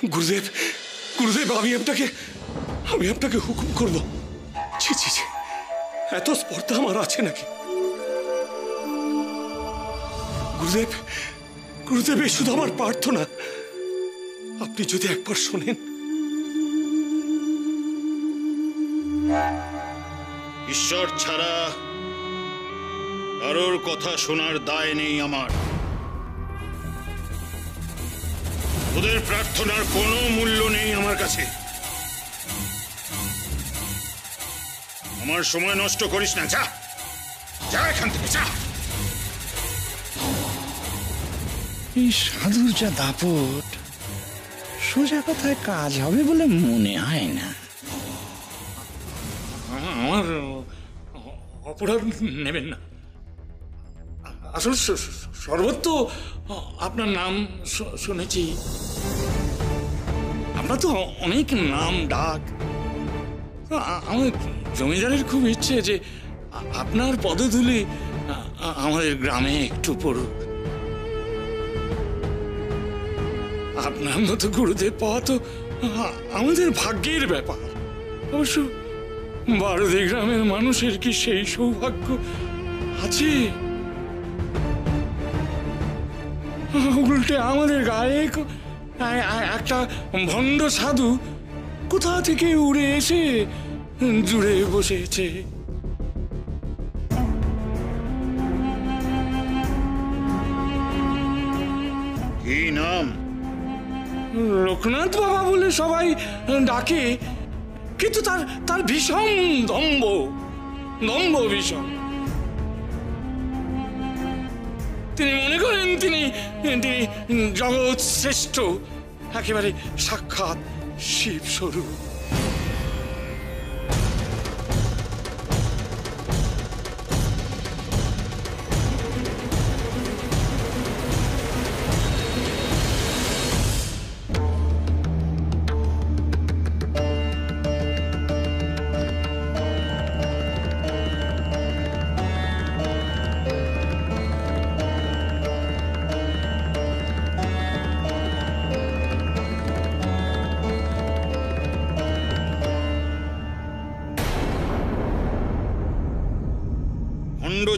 গুরুদেব, গুরুদেব, আমি আপনাকে হুকুম করব। ছি ছি ছি, এত স্পর্ধা আমার আছে নাকি? গুরুদেব, গুরুদেব, এই শুধু আমার প্রার্থনা, আপনি যদি একবার শোনেন। ঈশ্বর ছাড়া কারোর কথা শোনার দায় নেই আমার। ওদের প্রার্থনার কোনো মূল্য নেই আমার কাছে। আমার সময় নষ্ট করিস না, যা যা এখান থেকে, যা। এই সাধুর যা দাপট, সোজা কথায় কাজ হবে বলে মনে হয় না। আমার অপরাধ নেবেন না। আসলে সর্বত্র আপনার নাম শুনেছি, আপনার তো অনেক নাম ডাক। আমার জমিদারের খুব ইচ্ছে যে আপনার পদধূলি আমাদের গ্রামে একটু পড়ুক। আপনার মতো গুরুদেব পাওয়া তো আমাদের ভাগ্যের ব্যাপার। অবশ্য বারোদি গ্রামের মানুষের কি সেই সৌভাগ্য আছে? উল্টে আমাদের গায়ে একটা ভণ্ড সাধু কোথা থেকে উড়ে এসে জুড়ে বসেছে। কি নাম? লোকনাথ বাবা বলে সবাই ডাকে, কিন্তু তার ভীষণ দম্ভ ভীষণ। তিনি মনে করেন তিনি জগৎ শ্রেষ্ঠ, একেবারে সাক্ষাৎ শিব স্বরূপ।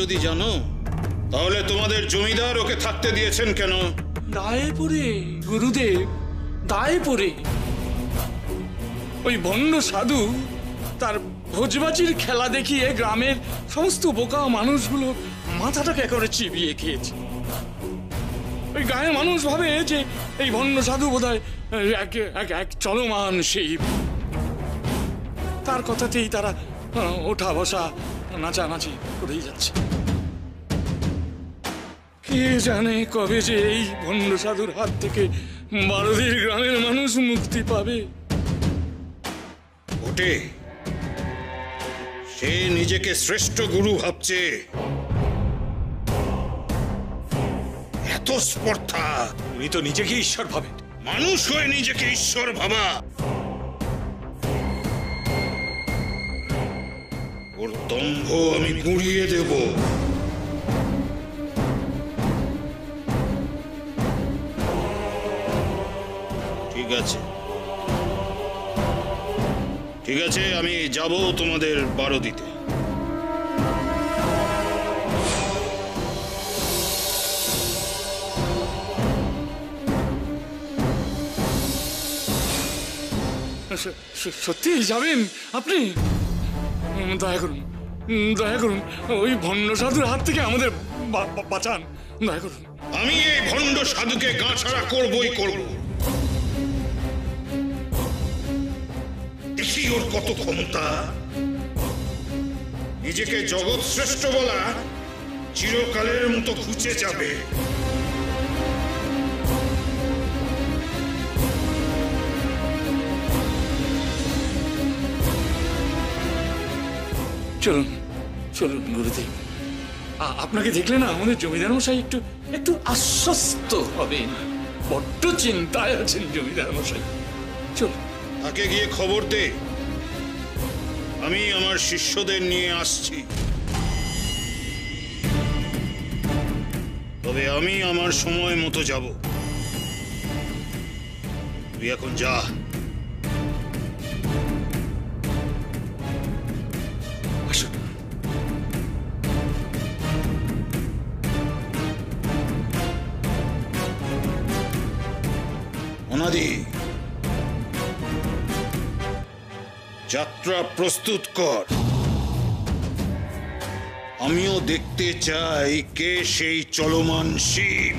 যদি জানো তাহলে তোমাদের জমিদার ওকে থাকতে দিয়েছেন কেন? দায়ে পড়ে গুরুদেব, দায়ে পড়ে। ওই ভণ্ড সাধু তার ভোজবাজির খেলা দেখিয়ে গ্রামের সমস্ত বোকা মানুষগুলো মাথাটাকে একেবারে চিবিয়ে খেয়েছে। ওই গায়ের মানুষ ভাবে যে এই ভণ্ড সাধু বোধহয় এক চলমান শিব। তার কথাতেই তারা ওঠা বসা নাচানাচি করেই যাচ্ছে। কে জানে কবে যে এই ভণ্ড সাধুর হাত থেকে বারোদির গ্রামের মানুষ মুক্তি পাবে। ওটে, সে নিজেকে শ্রেষ্ঠ গুরু ভাবছে। এত স্পর্ধা! উনি তো নিজেকে ঈশ্বর ভাবেন। মানুষ হয়ে নিজেকে ঈশ্বর ভাবা, ওর দম্ভ আমি গুঁড়িয়ে দেব। ঠিক আছে, ঠিক আছে, আমি যাব তোমাদের বারোদিতে। সত্যি যাবেন আপনি? দয়া করুন, দয়া করুন, ওই ভণ্ড সাধুর হাত থেকে আমাদের বাঁচান, দয়া করুন। আমি এই ভণ্ড সাধুকে গাঁছাড়া করবই করব। দেখি ওর কত ক্ষমতা। নিজেকে জগৎ শ্রেষ্ঠ বলা চিরকালের মতো ঘুচে যাবে। চলুন চলুন গুরুদেব, আপনাকে দেখলে না আমাদের জমিদার মশাই একটু একটু আশ্বস্ত হবেন। বড্ড চিন্তায় আছেন জমিদার মশাই। চলুন। তাকে গিয়ে খবর দে আমি আমার শিষ্যদের নিয়ে আসছি। তবে আমি আমার সময় মতো যাব। তুই এখন যা। আসুন। অনাদি, যাত্রা প্রস্তুত কর। আমিও দেখতে চাই কে সেই চলমান শিব।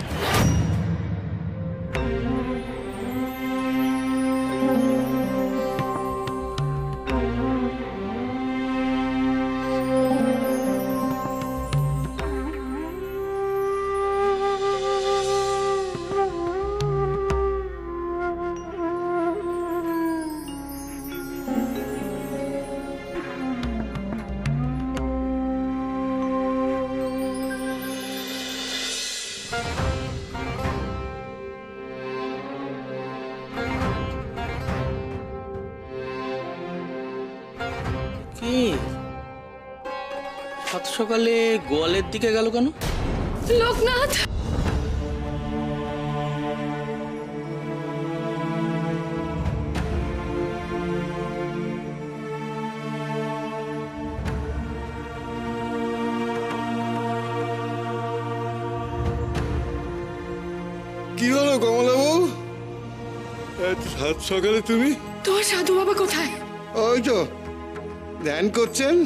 কি সাত সকালে গোয়ালের দিকে গেল কেন? লোকনাথ, কি হলো কমলাবাবু? সাত সকালে তুমি? তোর সাধু বাবা কোথায়? ওই তো ধ্যান করছেন।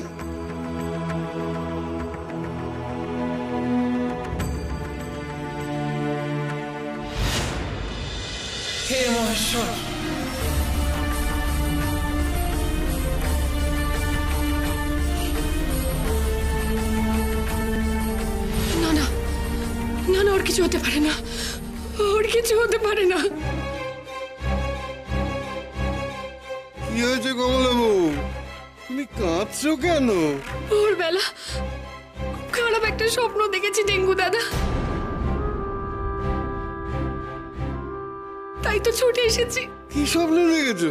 হে মহেশ্বর, না না না না, ওর কিছু হতে পারে না, ওর কিছু হতে পারে না। কি হয়েছে কমলাবাবু? তুমি কাঁদছো কেন? ভোরবেলা খারাপ একটা স্বপ্ন দেখেছি ডেঙ্গু দাদা, তাই তো ছুটে এসেছি। কি স্বপ্ন দেখেছো?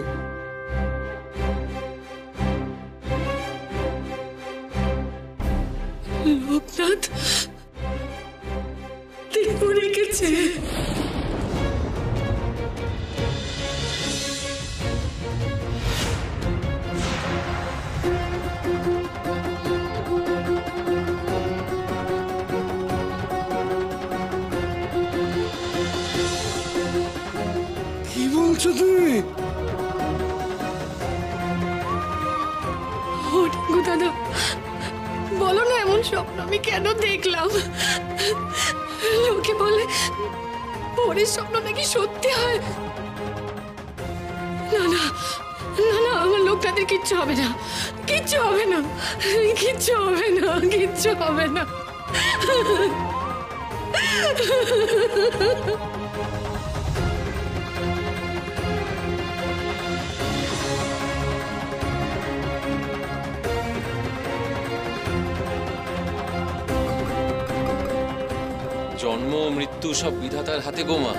লোকনাথ ডেঙ্গু রেখেছে। কি বলছো তুমি? ও ডেঙ্গু দাদা, বলো না এমন স্বপ্ন আমি কেন দেখলাম? লোকে বলে পরের স্বপ্ন নাকি সত্যি হয়। না না না না, আমার লোকটাদের কিচ্ছু হবে না, কিচ্ছু হবে না, কিচ্ছু হবে না, কিচ্ছু হবে না। জন্ম মৃত্যু সব বিধাতার হাতে গো মা।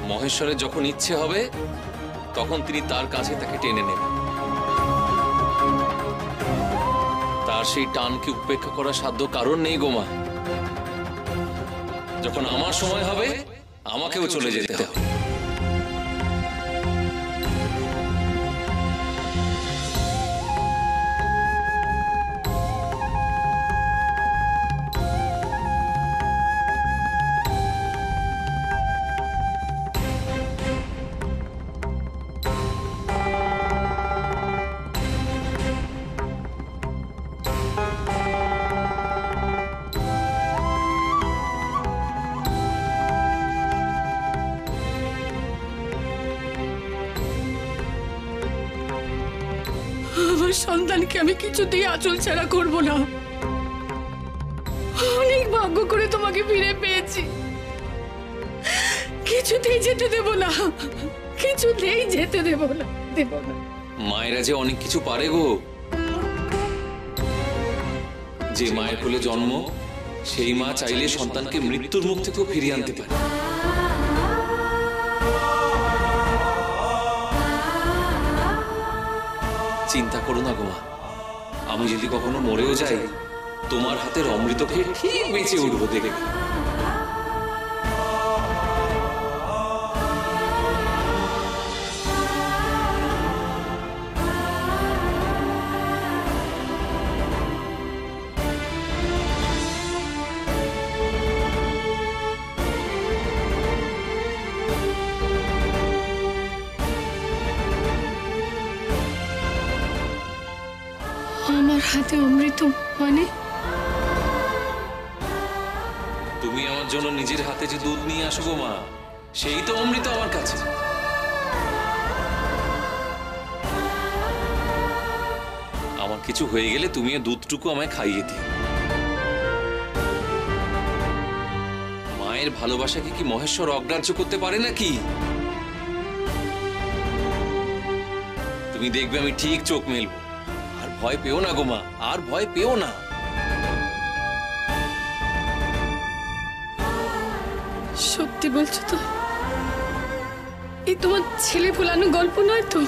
মহেশ্বরের যখন ইচ্ছে হবে তখন তিনি তার কাছে তাকে টেনে নেবেন। তার সেই টানকে উপেক্ষা করার সাধ্য কারণ নেই গো মা। যখন আমার সময় হবে আমাকেও চলে যেতে হবে। আমার সন্তানকে আমি কিছুতেই আঁচল ছাড়া করব না। অনেক ভাগ্য করে তোমাকে ফিরে পেয়েছি, কিছুতেই যেতে দেব না, কিছুতেই যেতে দেব না, দেব না। মায়েরা যে অনেক কিছু পারে গো। যে মায়ের কোলে জন্ম সেই মা চাইলে সন্তানকে মৃত্যুর মুখ থেকেও ফিরিয়ে আনতে পারে। চিন্তা করো না গো মা, আমি যদি কখনো মরেও যাই তোমার হাতের অমৃত খেয়ে ঠিক বেঁচে উঠবো দেখে। হাতে অমৃত মানে? তুমি আমার জন্য নিজের হাতে যে দুধ নিয়ে আসো গো মা, সেই তো অমৃত আমার কাছে। আমার কিছু হয়ে গেলে তুমি এই দুধটুকু আমায় খাইয়ে দিও। মায়ের ভালোবাসাকে কি মহেশ্বর অগ্রাহ্য করতে পারে নাকি? তুমি দেখবে আমি ঠিক চোখ মেলবো। আর ভয় পেও না গো মা, আর ভয় পেও না। সত্যি বলছো তো? এই তোমার ছেলে ভোলানো গল্প নয় তো?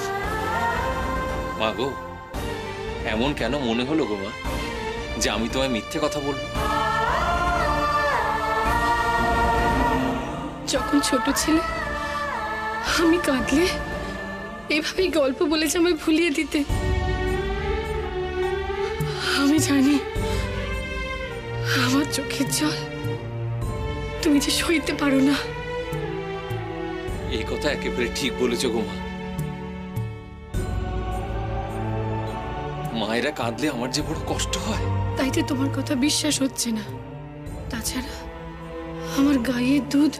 মা গো, এমন কেন মনে হলো গো মা যে আমি তোমায় মিথ্যে কথা বলবো? যখন ছোট ছিলে আমি কাঁদলে এভাবেই গল্প বলেছে আমায় ভুলিয়ে দিতে। আমি জানি আমার চোখের জল তুমি যে সইতে পারো না। এই কথা একেবারে ঠিক বলেছো গো মা। মায়েরা কাঁদলে আমার যে বড় কষ্ট হয়। তাই তো তোমার কথা বিশ্বাস হচ্ছে না। তাছাড়া আমার গায়ের দুধ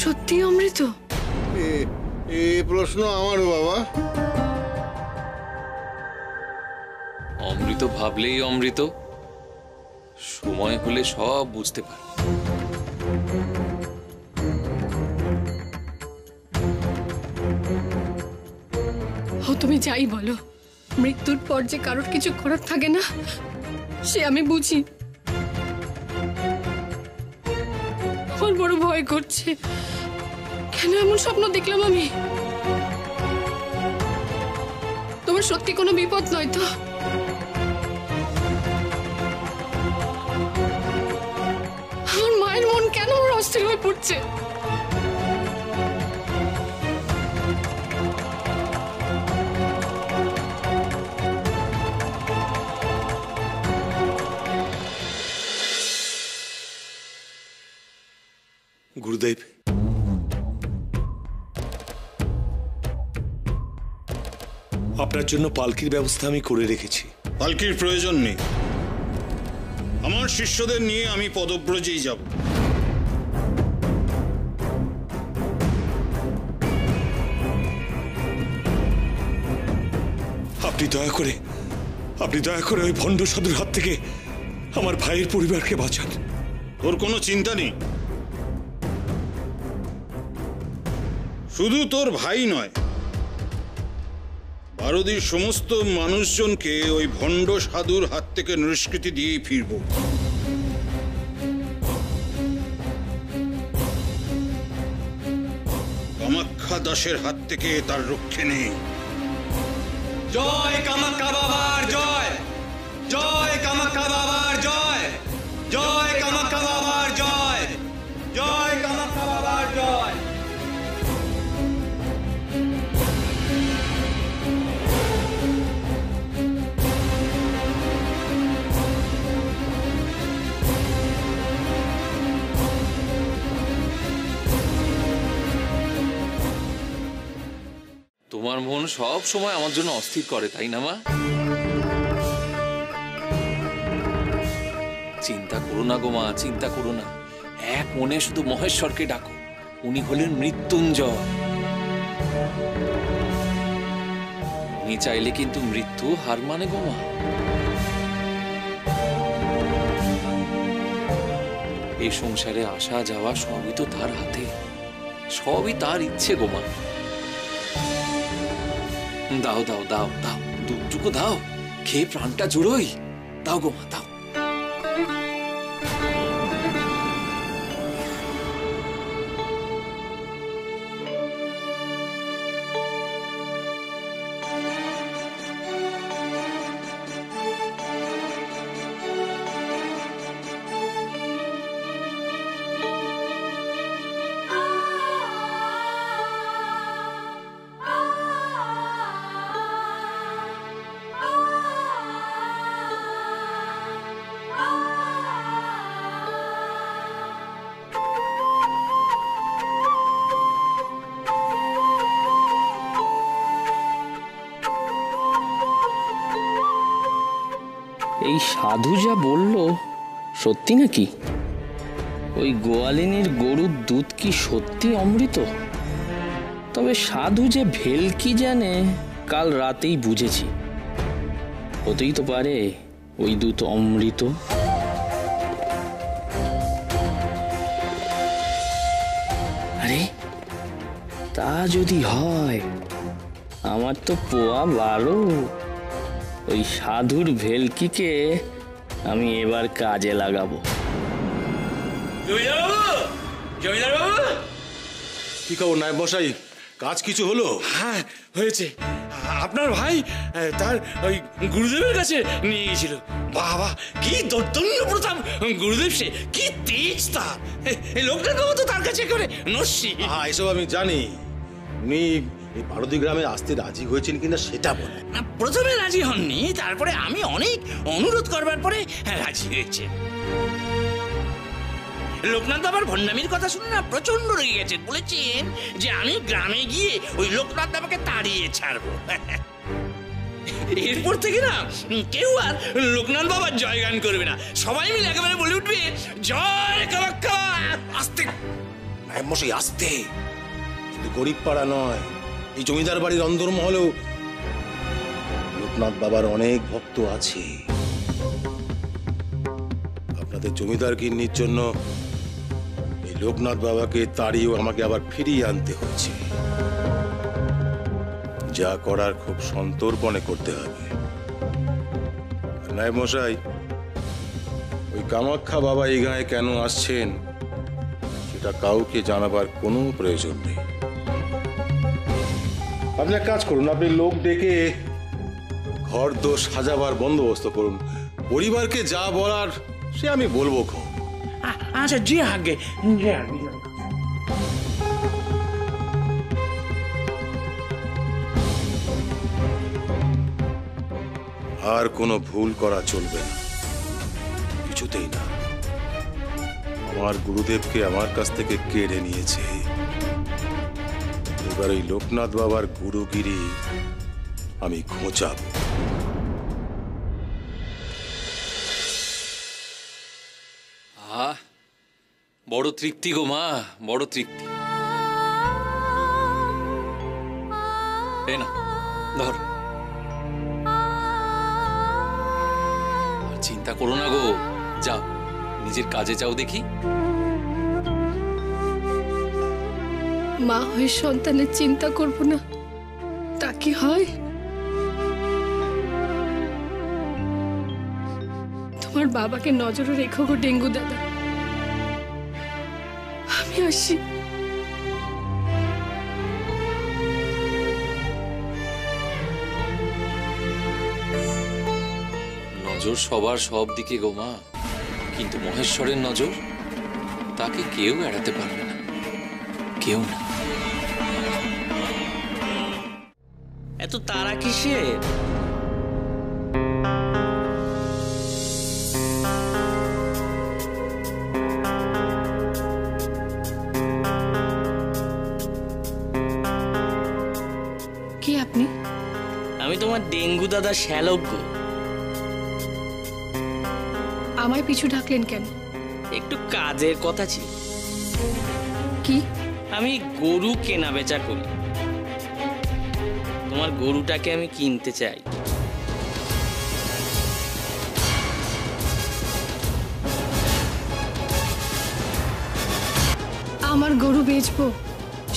সত্যি অমৃত। এ প্রশ্ন আমারও বাবা। অমৃত ভাবলেই অমৃত, সময় হলে সব বুঝতে পারে। ও তুমি যাই বলো, মৃত্যুর পর যে কারোর কিছু করার থাকে না সে আমি বুঝি। আমার বড় ভয় করছে। কেন এমন স্বপ্ন দেখলাম আমি? তোমার সত্যি কোনো বিপদ নয় তো? আমার মায়ের মন কেন আমার অস্থির হয়ে পড়ছে? গুরুদেব, আপনার জন্য পালকির ব্যবস্থা আমি করে রেখেছি। পালকির প্রয়োজন নেই। আমার শিষ্যদের নিয়ে আমি পদব্রজেই যাব। আপনি দয়া করে ওই ভণ্ড সাধুর হাত থেকে আমার ভাইয়ের পরিবারকে বাঁচান। তোর কোনো চিন্তা নেই। শুধু তোর ভাই নয়, বারদির সমস্ত মানুষজনকে ওই ভণ্ড সাধুর হাত থেকে নিষ্কৃতি দিয়েই ফিরব। কামাখ্যা দাসের হাত থেকে তার রক্ষে নেই। জয় কামাখ্যা বাবার জয়, জয় কামাখ্যা বাবার জয়, জয় কামাখ্যা বাবার জয়, জয় কামাখ্যা বাবার জয়। তোমার মন সব সময় আমার জন্য অস্থির করে, তাই না মা? চিন্তা করো না গো মা, চিন্তা করো না। এক মনে শুধু মহেশ্বরকে ডাকো। উনি হলেন মৃত্যুঞ্জয়। উনি চাইলে কিন্তু মৃত্যু হার মানে গো মা। এই সংসারে আসা যাওয়া সবই তো তার হাতে, সবই তার ইচ্ছে গো মা। দাও দাও দাও দাও, দুধটুকু দাও, খেয়ে প্রাণটা জুড়োই। দাও গো মা, দাও। এই সাধু যা বলল সত্যি নাকি? ওই গোয়ালিনীর গরুর দুধ কি সত্যি অমৃত? তবে সাধু যে ভেলকি জানে কাল রাতেই বুঝেছি। হতেই তো পারে ওই দুধ অমৃত। আরে তা যদি হয় আমার তো পোয়া 12। ওই সাধুর ভেলকিকে আমি এবার কাজে লাগাবো। জমিদার বাবু, কি খবর নায়ব মশাই, কাজ কিছু হলো? হ্যাঁ হয়েছে। আপনার ভাই তার ওই গুরুদেবের কাছে নিয়ে গেছিল। বাবা কি দর্দনীয় প্রতাপ গুরুদেব, সে কি তেজ তার! এই লোকটা তো তার কাছে করে নস্যি। হ্যাঁ, এসব আমি জানি। উনি এই পারদি গ্রামে আসতে রাজি হয়েছেন কিনা সেটা বলে। প্রথমে রাজি হননি, তারপরে আমি অনেক অনুরোধ করবার পরে রাজি হয়েছে। লোকনাথ বাবার ভণ্ডামির কথা শুনে না প্রচন্ড রেগে গেছেন। বলেছেন যে আমি গ্রামে গিয়ে ওই লোকনাথ বাবাকে তাড়িয়ে ছাড়বো। এরপর থেকে না কেউ আর লোকনাথ বাবার জয়গান করবে না, সবাই মিলে একেবারে বলে উঠবে জয় কামাখ্যা। আস্তে নায়ব মশাই, আস্তে। শুধু গরিব পাড়া নয়, এই জমিদার বাড়ির অন্দরমহলেও লোকনাথ বাবার অনেক ভক্ত আছে। আপনাদের জমিদার গিন্নির জন্য এই লোকনাথ বাবাকে তাড়িয়েও আমাকে আবার ফিরিয়ে আনতে হচ্ছে। যা করার খুব সন্তর্পণে করতে হবে। নায়ব মশাই, ওই কামাখ্যা বাবা এই গায়ে কেন আসছেন সেটা কাউকে জানাবার কোনো প্রয়োজন নেই। আপনি এক কাজ করুন, আপনি লোক ডেকে ঘর দোর সাজাবার বন্দোবস্ত করুন। পরিবারকে যা বলার সে আমি বলবো। আচ্ছা জি আগে, জি আগে। আর কোনো ভুল করা চলবে না, কিছুতেই না। আমার গুরুদেবকে আমার কাছ থেকে কেড়ে নিয়েছে। এবার ওই লোকনাথ বাবার গুরুগিরি আমি ঘোচাবো। বড় তৃপ্তি গো মা, বড় তৃপ্তি। এই না ধর, চিন্তা করো না গো, যাও নিজের কাজে যাও। দেখি মা হয়ে সন্তানের চিন্তা করব না, তা কি হয়? তোমার বাবাকে নজরে রেখো গো ডেঙ্গু দাদা। আমি আসি। নজর সবার সব দিকে গো মা, কিন্তু মহেশ্বরের নজর তাকে কেউ এড়াতে পারবে না, কেউ না। এত তারা কিসের? কে আপনি? আমি তোমার ডেঙ্গু দাদা শ্যালক। আমায় পিছু ডাকলেন কেন? একটু কাজের কথা ছিল। কি? আমি গরু কেনা বেচা করি। তোমার গরুটাকে আমি কিনতে চাই। আমার গরু বেচবো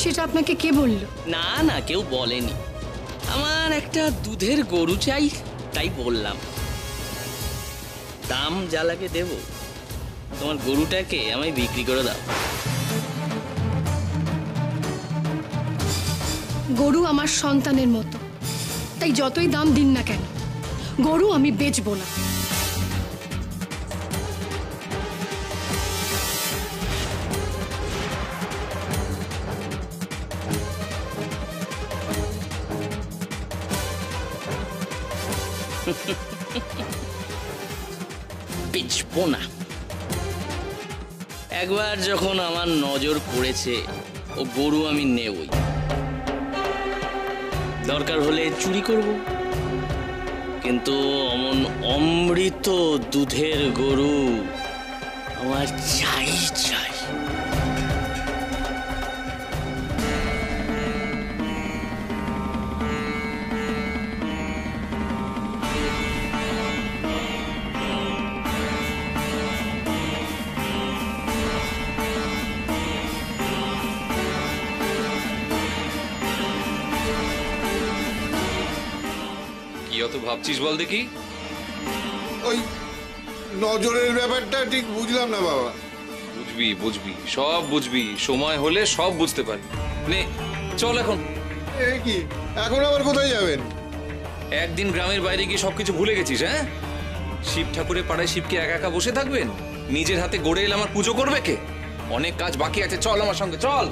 সেটা আপনাকে কে বলল? না না, কেউ বলেনি। আমার একটা দুধের গরু চাই, তাই বললাম। দাম যা লাগে দেব। তোমার গরুটাকে আমায় বিক্রি করে দাও। গরু আমার সন্তানের মতো, তাই যতই দাম দিন না কেন গরু আমি বেচবো না। বেচবো না। একবার যখন আমার নজর পড়েছে, ও গরু আমি নেবই। দরকার হলে চুরি করব, কিন্তু অমন অমৃত দুধের গরু আমার চাই চাই। কি অত ভাবছিস বল দেখি? ওই নজরের ব্যাপারটা ঠিক বুঝলাম না বাবা। বুঝবি বুঝবি, সব বুঝবি, সময় হলে সব বুঝতে পারবি। নে চল এখন। এ কি, এখন আবার কোথায় যাবেন? একদিন গ্রামের বাইরে গিয়ে সবকিছু ভুলে গেছিস? হ্যাঁ, শিব ঠাকুরের পাড়ায় শিবকে একা একা বসে থাকবেন? নিজের হাতে গড়ে এলে আমার পুজো করবে কে? অনেক কাজ বাকি আছে, চল আমার সঙ্গে চল।